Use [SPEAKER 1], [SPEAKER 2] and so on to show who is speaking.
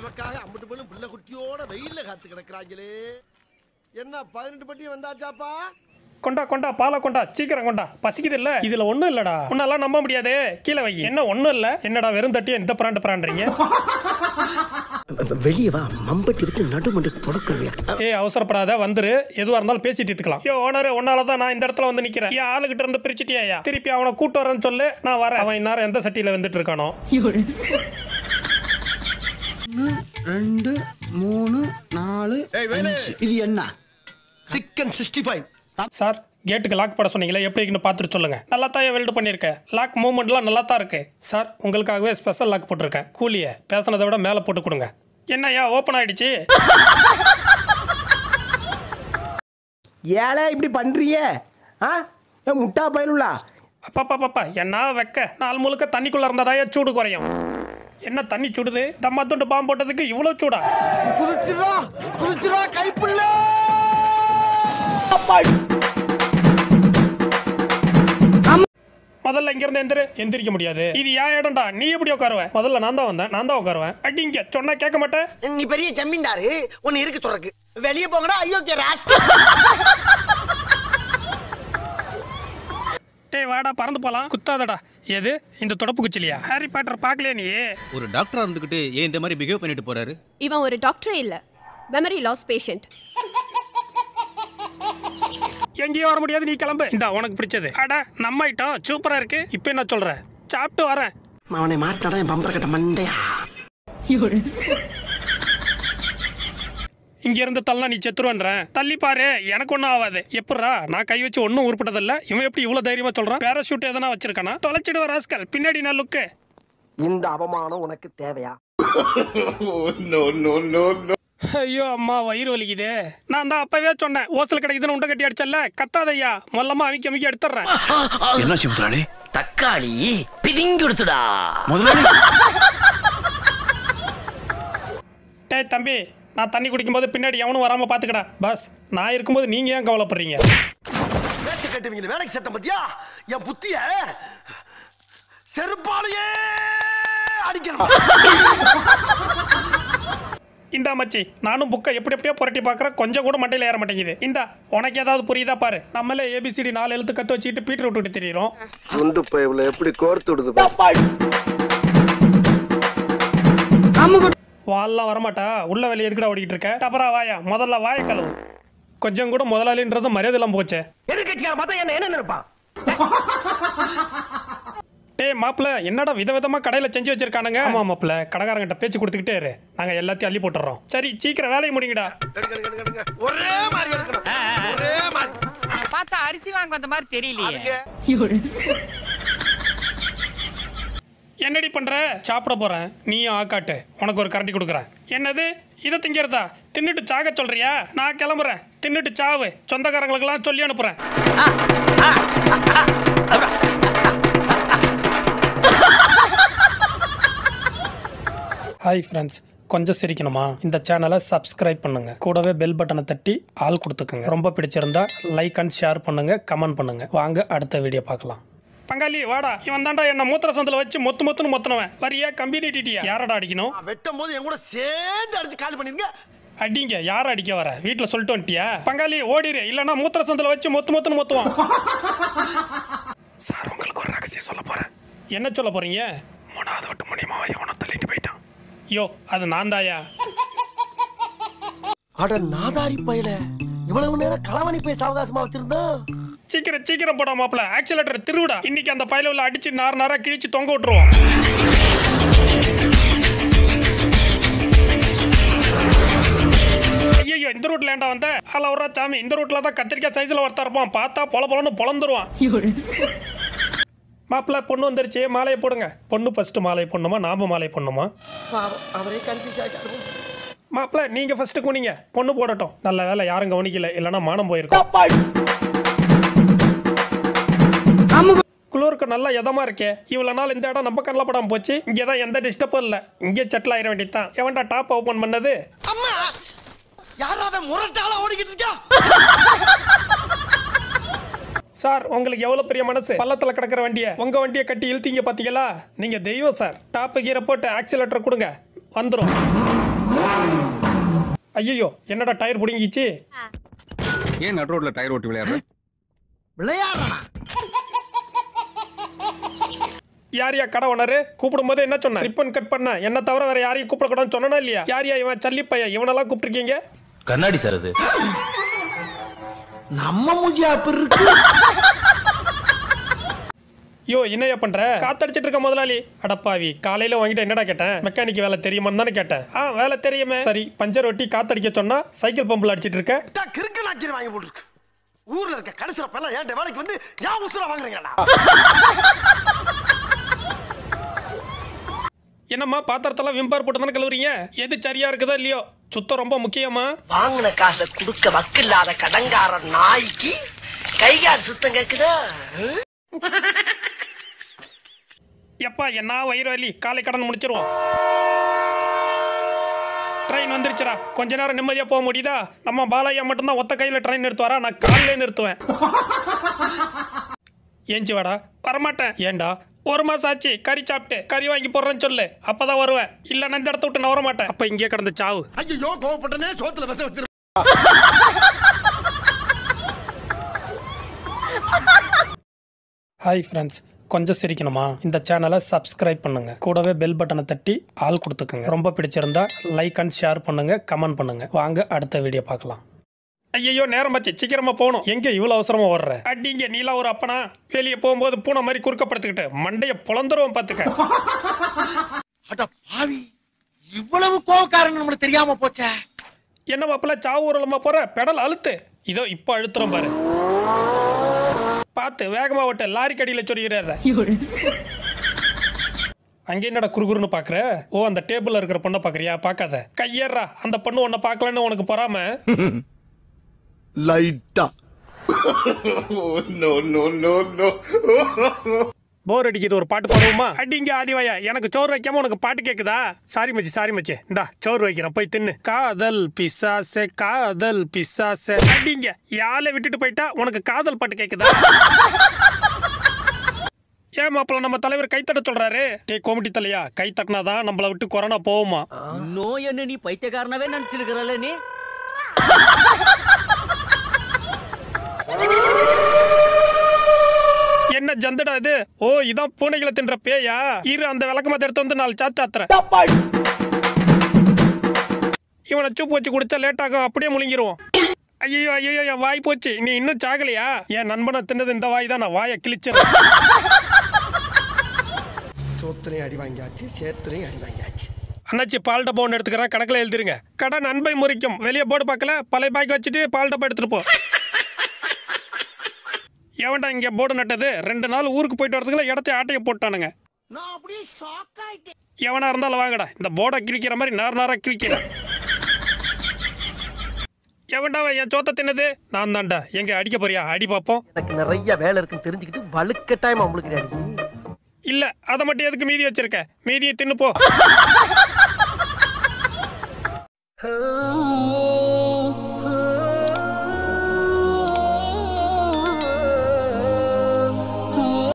[SPEAKER 1] நமக்காக அம்பட்டு போலும் புள்ள குட்டியோட வெயில்ல காத்து கிடக்குறாங்களே. என்ன 18 பட்டி வந்தாச்சாப்பா?
[SPEAKER 2] கொண்டா கொண்டா பாலை கொண்டா சீக்கிரம் கொண்டா. பசிக்குது இல்ல? இதுல ஒண்ணும் இல்லடா. உன்னெல்லாம் நம்ப முடியாது. கீழே வை. என்ன ஒண்ணும் இல்ல. என்னடா வெறும் தட்டியா இந்த பிராண்டுறீங்க?
[SPEAKER 1] வெளியே வா, மம்பட்டி எடுத்து நடுமண்டு பொடுக்குறியா?
[SPEAKER 2] ஏய் அவசரப்படாத, வந்துரு. எதுவா இருந்தாலும் பேசிட்டு இருக்கலாம். ஐயோ ஓனர், உன்னாலதான் நான் இந்த இடத்துல வந்து நிக்கிறேன். ஏன் ஆளுகிட்ட இருந்து பிரிச்சுட்டியா? திருப்பி அவனை கூட்டு வரேன்னு சொல்லு, நான் வரேன். அவன் இந்நேரம் எந்த சட்டியில வந்துட்டு இருக்கானோ?
[SPEAKER 1] 2 3 4 5. இது என்ன? சிக்கன் 65.
[SPEAKER 2] சார், கேட்டுக்கு லாக் போட சொன்னீங்களே, எப்படி இருக்குன்னு பார்த்துட்டு சொல்லுங்க. நல்லா தான் வெல்ட் பண்ணியிருக்கேன். லாக் மூவ்மெண்ட்லாம் நல்லா தான் இருக்கு. சார், உங்களுக்காகவே ஸ்பெஷல் லாக் போட்டிருக்கேன். கூலியை பேசினதை விட மேலே போட்டு கொடுங்க. என்னய்யா ஓப்பன் ஆயிடுச்சு?
[SPEAKER 3] ஏழை இப்படி பண்றிய? முட்டா பயலுள்ளா.
[SPEAKER 2] அப்பா என்ன வைக்க? நாள் முழுக்க தண்ணிக்குள்ள இருந்ததாயா சூடு குறையும். என்ன தண்ணி சுடுது? தம்மா துண்டு பாம்பு போட்டதுக்கு இவ்வளோ சூடா?
[SPEAKER 1] குதிச்சுடா கைப்புள்ள.
[SPEAKER 2] முதல்ல இங்க இருந்து எந்திரிக்க முடியாது. இது யா இடம்டா, நீ எப்படி உட்காருவ? முதல்ல நான் தான் வந்தேன், நான் தான் உட்காருவேன். அடி இங்க சொன்னா கேட்க மாட்டேன்.
[SPEAKER 1] நீ பெரிய ஜமீன்தாரு, உன்னை இருக்கு சொல்றக்கு. வெளியே போங்கடா. ஐயோ ராஸ்கல்.
[SPEAKER 2] டேய் வாடா, பறந்து போலாம். குத்தாதடா. எது இந்த தொடப்பு குச்சிலியா? ஹாரி பாட்டர் பார்க்கலையா நீ?
[SPEAKER 4] ஒரு டாக்டரா இருந்துகிட்டு ஏன் இந்த மாதிரி பிஹேவ் பண்ணிட்டு போறாரு?
[SPEAKER 5] இவன் ஒரு டாக்டரே இல்ல, மெமரி லாஸ் பேஷண்ட்.
[SPEAKER 2] எங்கேயும் வர முடியாது, நீ கிளம்பு. இந்தா உனக்கு பிடிச்சது. அட நம்ம ஐட்டம் சூப்பரா இருக்கு. இப்போ என்ன சொல்ற? சாப்பிட்டு வரேன்.
[SPEAKER 1] அவனை மாட்டாடா என் பம்பர கட்ட மண்டையா.
[SPEAKER 2] இங்க இருந்து தள்ளா நீ செத்துருவன்றேன். தள்ளி பாரு, எனக்கு ஒன்றும் ஆகாது. எப்படா நான் கை வச்சு ஒன்றும் உருப்பட்டதில்ல. இவன் எப்படி இவ்வளவு தைரியமா சொல்றான்? பேராஷூட் எதனா வச்சிருக்கானா? தொலைச்சிடுவ ராஸ்கல். பின்னாடி நான் லுக்கு.
[SPEAKER 1] இந்த அவமானம் உனக்கு தேவையா?
[SPEAKER 2] ஐயோ அம்மா, வயிறு வலிக்குதே. நான் தான் அப்பவே சொன்னேன், ஓசல் கிடைக்குதுன்னு உண்டை கட்டி அடிச்சல்ல. கத்தாதையா, மொல்லமா அமிக்க எடுத்துறேன்.
[SPEAKER 6] என்ன முதலாளி?
[SPEAKER 3] தக்காளி பிதிங்கி கொடுத்துடா
[SPEAKER 6] முதலாளி.
[SPEAKER 2] டேய் தம்பி, நான் தண்ணி குடிக்கும்போது பின்னாடி எவனும் வராம பாத்துக்கடா. பஸ், நான் இருக்கும்போது நீங்க ஏன் கவலைப்படுறீங்க?
[SPEAKER 1] பேச்ச கேட்டுவீங்க. வேலைக்கு சட்டம் பத்தியா என் புத்திய செருப்பாலேயே அடிக்கணும்.
[SPEAKER 2] இந்தா மச்சி, நானும் புக்கை எப்படியோ புரட்டி பார்க்குறேன். கொஞ்சம் கூட மண்டையில் ஏற மாட்டேங்குது. இந்தா உனக்கு ஏதாவது புரியுதா பாரு. நம்மளே ஏபிசிடி 4 எழுத்து கற்று வச்சுக்கிட்டு பீட்டர் விட்டுட்டு தெரியுறோம்.
[SPEAKER 1] குண்டு பைப்ல எப்படி கோர்த்து விடுது?
[SPEAKER 2] வால்லாம் வரமாட்டா. உள்ள வெளியே எதுக்குடா ஓடிக்கிட்டு இருக்க? டபரா வாயா, முதல்ல வாய கழுவு. கொஞ்சம் கூட முதலாளின்றது மரியாதை இல்லாம போச்சே.
[SPEAKER 3] என்ன நினைப்பான்?
[SPEAKER 2] டேய் மாப்பிள்ள, என்னடா விதவிதமா கடையில செஞ்சு வச்சிருக்கானுங்க. ஆமா மாப்பிள்ள, கடைக்காரங்கிட்ட பேச்சு கொடுத்துக்கிட்டே இரு. நாங்க எல்லாத்தையும் அள்ளி போட்டுறோம். சரி சீக்கிரம் வேலையை முடிங்கடா.
[SPEAKER 1] ஒரே மாதிரி எடுக்கணும். ஒரே மாதிரி.
[SPEAKER 7] பார்த்தா அரிசி வாங்க வந்த மாதிரி தெரியலையே.
[SPEAKER 2] என்னடி பண்ற? சாப்பிட போறேன். நீயும் ஆக்காட்டு. உனக்கு ஒரு கரண்டி கொடுக்குறேன். என்னது இதை திங்கிறதா? தின்னுட்டு சாக சொல்றியா? நான் கிளம்புறேன். தின்னுட்டு சாவு. சொந்தக்காரங்களுக்கெல்லாம் சொல்லி அனுப்புறேன். ஹாய் ஃப்ரெண்ட்ஸ், கொஞ்சம் சிரிக்கணுமா? இந்த சேனலை சப்ஸ்கிரைப் பண்ணுங்க. கூடவே பெல் பட்டனை தட்டி ஆள் கொடுத்துக்கோங்க. ரொம்ப பிடிச்சிருந்தா லைக் அண்ட் ஷேர் பண்ணுங்க, கமெண்ட் பண்ணுங்க. வாங்க அடுத்த வீடியோ பார்க்கலாம். பங்காளி வாடா. இவன் தாண்டா என்ன மூத்திர சந்தில வச்சு மொத்துன்னு மொத்தனவன். வரியா கம்பி நீட்டிட்டியா? யாரடா அடிக்கணும்?
[SPEAKER 1] வெட்டும் போது என் கூட சேர்ந்து அடிச்சு கால் பண்ணிருங்க.
[SPEAKER 2] அடிங்க. யார அடிக்க வர? வீட்டில் சொல்லிட்டு வந்துட்டியா? பங்காளி ஓடிடு, இல்லைன்னா மூத்திர சந்தில வச்சு மொத்துன்னு மொத்துவான்.
[SPEAKER 6] சார், உங்களுக்கு ஒரு ரகசியம் சொல்ல போறேன்.
[SPEAKER 2] என்ன சொல்ல போறீங்க?
[SPEAKER 6] 3வது வீட்டு மூலியமா எவனோ தள்ளிட்டு போயிட்டான்.
[SPEAKER 2] யோ, அது நான் தாயா.
[SPEAKER 1] அட நாதாரி பையல, இவ்வளவு நேரம் களவணி பேச அவகாசமா வச்சிருந்தா.
[SPEAKER 2] சீக்கிரம் போடா மாப்பிள. ஆக்சிலேட்டர் திருவிடா. இன்னைக்கு அந்த பையில அடிச்சு நாரா கிழிச்சு தொங்க விட்டுருவோம். ஐயோ, இந்த ரூட்ல ஏண்டா வந்த? ஹலோ ஒரு சாமி, இந்த ரூட்ல தான் கத்திரிக்காய் சைஸ்ல ஒருத்தர் இருப்பான். பார்த்தா பொலன்னு பொழந்துருவான். மாப்பிள்ள, பொண்ணு வந்துருச்சு. மாலையை போடுங்க. பொண்ணு ஃபர்ஸ்ட் மாலை போடணுமா, நாம மாலை போடணுமா?
[SPEAKER 1] அவரே கன்ஃபியூஸ் ஆயிட்டாரு.
[SPEAKER 2] மாப்பிள்ள, நீங்க ஃபர்ஸ்ட் கூனிங்க. பொண்ணு போடட்டும். நல்ல வேலை யாரும் கவனிக்கல, இல்லைன்னா மானம் போயிருக்கும். குளூருக்கு நல்லா இதமா இருக்கே. இவ்வளவு நாள் இந்த இடம் நம்ம கண்ணில் படாம போச்சு. இங்கதான் எந்த டிஸ்டர்பும் இல்ல. இங்கே செட்டில் ஆயிட வேண்டியதான். எவன்டா டாப் ஓபன் பண்ணது?
[SPEAKER 1] அம்மா, யாராவது முரட்டால ஓடிக்கிட்டு இருக்கா?
[SPEAKER 2] சார், உங்களுக்கு எவ்வளவு பெரிய மனசு. பள்ளத்துல கிடக்கிற வண்டியை உங்க வண்டியை கட்டி இழுத்தீங்க பாத்தீங்களா? நீங்க தெய்வம் சார். டாப் கீரை போட்டு ஆக்சிலேட்டர் கொடுங்க, வந்துடும். ஐயோ என்னடா டயர் புடுங்கிச்சு.
[SPEAKER 8] ஏன் நடு ரோட்ல டயர் ஓட்டி
[SPEAKER 3] விளையாடுறா
[SPEAKER 2] யாரியா கடை ஓனரு? கூப்பிடும் போது என்ன சொன்ன? ரிப்பன் கட் பண்ண என்ன தவிர வேற யாரையும் கூப்பிடக்கூடாதுன்னு சொன்னா இல்லையா? யாரியா இவன் சல்லி பையன்? இவனெல்லாம் கூப்பிட்டுருக்கீங்க?
[SPEAKER 6] கண்ணாடி சார் அது.
[SPEAKER 3] நம்ம மூஞ்சி அப்படி இருக்கு.
[SPEAKER 2] யோ என்னையா பண்ற? காத்தடிச்சிட்டு இருக்க முதலாளி. அடப்பாவி, காலையில வாங்கிட்டு என்னடா கேட்டேன்? மெக்கானிக் வேலை தெரியுமான்னு தானே கேட்டேன். வேலை தெரியுமே. சரி, பஞ்சர் ஒட்டி காத்தடிக்க சொன்னா சைக்கிள் பம்பில் அடிச்சிட்டு இருக்க.
[SPEAKER 1] கிறுக்கு நாக்கிரி வாங்கி போட்டுருக்கு. ஊர்ல இருக்க கடைசிறப்பெல்லாம் ஏன் வேலைக்கு வந்து ஏன் உசுர வாங்குறீங்கடா?
[SPEAKER 2] என்னம்மா பாத்திரத்தெல்லாம் விம்பார் போட்டு தானே கழுவுறீங்க? எது சரியா இருக்குதோ இல்லையோ, சுத்தம் ரொம்ப முக்கியமா?
[SPEAKER 9] வாங்கின காசை குடுக்க வக்கில்லாத கடங்கார நாய்க்கு கைகால் சுத்தம் கேக்குதா?
[SPEAKER 2] எப்பா என்ன வயிறு வலி, காலை கடன் முடிச்சிருவோம். ட்ரெயின் வந்துருச்சுடா, கொஞ்ச நேரம் நிம்மதியா போக முடியுதா? நம்ம பாலையா மட்டும்தான் ஒத்த கையில ட்ரெயின் நிறுத்துவாரா? நான் காலையிலே நிறுத்துவேன். ஏஞ்சி வாடா. வரமாட்டேன். ஏண்டா? 1 மாசம் ஆச்சு கறி சாப்பிட்டு. கறி வாங்கி போடுறேன்னு சொல்லு, அப்பதான் வருவேன். இல்ல நான் இந்த இடத்த விட்டு நான் வர மாட்டேன். அப்ப இங்கே கிடந்து சாவு.
[SPEAKER 1] ஐயோ கோவப்பட்டனே, சோத்துல விஷம் வச்சிரு.
[SPEAKER 2] ஹாய் ஃப்ரெண்ட்ஸ், கொஞ்சம் சிரிக்கணுமா? இந்த சேனலை சப்ஸ்கிரைப் பண்ணுங்க, கூடவே பெல் பட்டனை தட்டி ஆல் கொடுத்துக்கோங்க. ரொம்ப பிடிச்சிருந்தா லைக் அண்ட் ஷேர் பண்ணுங்க, கமெண்ட் பண்ணுங்க. வாங்க அடுத்த வீடியோ பார்க்கலாம். ஐயோ நேரம் ஆச்சு, சீக்கிரமா போகணும். எங்க இவ்வளவு அவசரமா ஓடுற? அடிங்க, நீலா ஒரு அப்பனா? வெளியே போகும்போது பூனை மாதிரி குறுக்கப்படுத்திக்கிட்டு மண்டைய பொழந்துருவோம் பாத்துக்க.
[SPEAKER 3] அட பாவி, இவ்வளவு கோவக்காரன் நம்மளுக்கு தெரியாம போச்சே.
[SPEAKER 2] என்ன மாப்பிள்ள சாவு ஊரலமா போற? பெடல் அழுத்து. இதோ இப்ப அழுத்துறோம் பாரு. பார்த்து வேகமா ஓட்ட, லாரி கடியில சொல்லிடுறாரு. அங்கே என்னடா குறுகுறுன்னு பாக்குற? ஓ, அந்த டேபிள்ல இருக்கிற பொண்ணை பாக்குறியா? பாக்காத, கையேறா. அந்த பொண்ணு உன்னை பாக்கலன்னு உனக்கு பொறாம.
[SPEAKER 1] லைட்டா. No no no no.
[SPEAKER 2] Bore அடிக்குது, ஒரு பாட்டு பாடுவோமா? அடிங்க ஆதிவாயா, எனக்கு சோறு வைக்காம உனக்கு பாட்டு கேக்குதா? சாரி மச்சி, சாரி மச்சி, இந்தா சோறு வைக்கிறேன், போய் தின்னு. காதல் பிசாசே, காதல் பிசாசே. அடிங்க, யாரை விட்டுட்டு போயிட்டா உனக்கு காதல் பாட்டு கேக்குதா? ஏன் மாப்பிள்ள நம்ம தலைவர் கைத்தட்ட சொல்றாரு? டே கோமிட்டி தலையா, கை தட்டினாதான் நம்மளை விட்டு கொரோனா போகுமா?
[SPEAKER 9] இன்னும் என்ன நீ பைத்தியக்காரனவே நினைச்சிருக்கிறல்ல நீ?
[SPEAKER 2] என்ன ஜந்தடா இது? ஓ, இதான் பூனைகளை தின்ற பேயா? இரு, அந்த விளக்கமாத்த எடுத்து வந்து 4 சாத்துறேன். இவனை சூப்பு வச்சு குடிச்சா லேட் ஆகும், அப்படியே முழுங்கிருவோம். ஐயோ ஐயோ, என் வாய் போச்சு. நீ இன்னும் சாகலையா? என் நண்பனை தின்னது இந்த வாய் தான், நான் வாயை கிழிச்சிடறேன்.
[SPEAKER 1] சோத்திரையும் அடி வாங்கியாச்சு, சேத்திரையும் அடி வாங்கியாச்சு.
[SPEAKER 2] அண்ணாச்சி, பால் டப்பா ஒன்று எடுத்துக்கிறேன், கணக்கில் எழுதிருங்க. கடை நண்பை முறிக்கும். வெளியே போர்டு பார்க்கல, பழைய பாய்க்கு வச்சுட்டு பால் டப்பா எடுத்துட்டு போ. எவன்டா இங்கே போர்டு நட்டது? 2 நாள் ஊருக்கு போயிட்டு வரதுக்குள்ள இடத்தை ஆட்டையை போட்டானுங்க.
[SPEAKER 1] நான் அப்படியே ஷாக் ஆயிட்டேன்.
[SPEAKER 2] எவனா இருந்தாலும் வாங்கடா, இந்த போர்டை கிழிக்கிற மாதிரி நாரா கிழிக்கிறேன். எவன்டா என் சோத்த தின்னது? நான் தான்டா. எங்க அடிக்க போறியா? அடி பாப்போம்.
[SPEAKER 3] எனக்கு நிறைய வேலை இருக்குன்னு தெரிஞ்சுக்கிட்டு வலுக்கட்டாயமா உங்களுக்கு
[SPEAKER 2] இல்ல, அதை மட்டும் எதுக்கு மீதி வச்சிருக்க? மீதியை தின்னு போ.